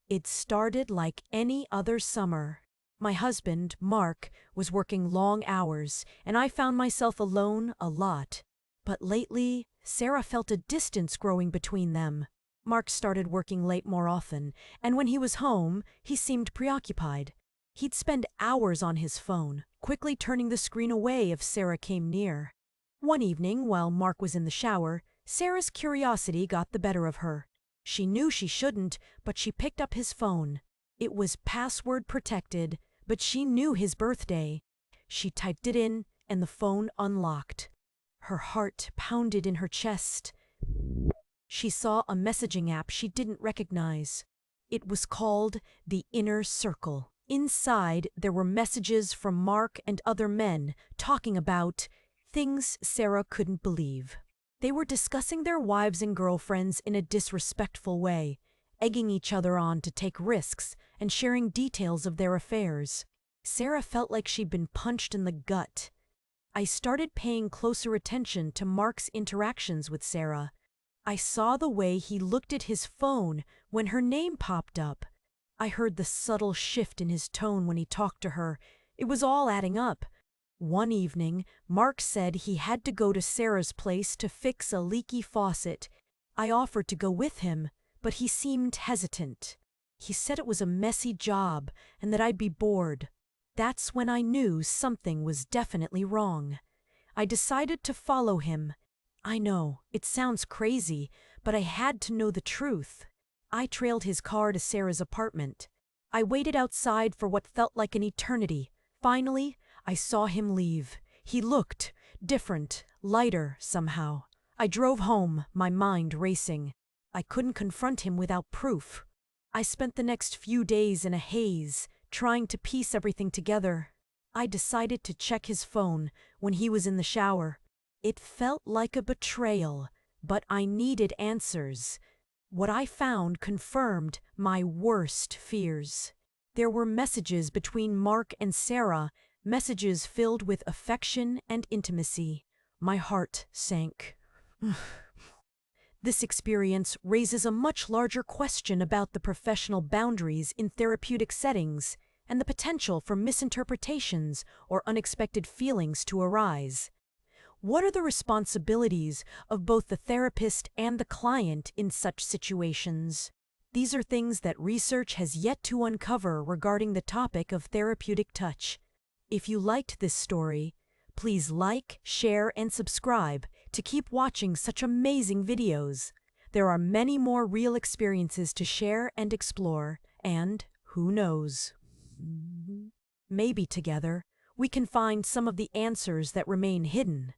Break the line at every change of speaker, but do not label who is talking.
It started like any other summer. My husband, Mark, was working long hours, and I found myself alone a lot. But lately, Sarah felt a distance growing between them. Mark started working late more often, and when he was home, he seemed preoccupied. He'd spend hours on his phone, quickly turning the screen away if Sarah came near. One evening, while Mark was in the shower, Sarah's curiosity got the better of her. She knew she shouldn't, but she picked up his phone. It was password protected, but she knew his birthday. She typed it in, and the phone unlocked. Her heart pounded in her chest. She saw a messaging app she didn't recognize. It was called the Inner Circle. Inside, there were messages from Mark and other men talking about things Sarah couldn't believe. They were discussing their wives and girlfriends in a disrespectful way, egging each other on to take risks and sharing details of their affairs. Sarah felt like she'd been punched in the gut. I started paying closer attention to Mark's interactions with Sarah. I saw the way he looked at his phone when her name popped up. I heard the subtle shift in his tone when he talked to her. It was all adding up. One evening, Mark said he had to go to Sarah's place to fix a leaky faucet. I offered to go with him, but he seemed hesitant. He said it was a messy job and that I'd be bored. That's when I knew something was definitely wrong. I decided to follow him. I know, it sounds crazy, but I had to know the truth. I trailed his car to Sarah's apartment. I waited outside for what felt like an eternity. Finally, I saw him leave. He looked different, lighter somehow. I drove home, my mind racing. I couldn't confront him without proof. I spent the next few days in a haze, trying to piece everything together. I decided to check his phone when he was in the shower. It felt like a betrayal, but I needed answers. What I found confirmed my worst fears. There were messages between Mark and Sarah, messages filled with affection and intimacy. My heart sank. This experience raises a much larger question about the professional boundaries in therapeutic settings and the potential for misinterpretations or unexpected feelings to arise. What are the responsibilities of both the therapist and the client in such situations? These are things that research has yet to uncover regarding the topic of therapeutic touch. If you liked this story, please like, share, and subscribe to keep watching such amazing videos. There are many more real experiences to share and explore, and who knows? Maybe together we can find some of the answers that remain hidden.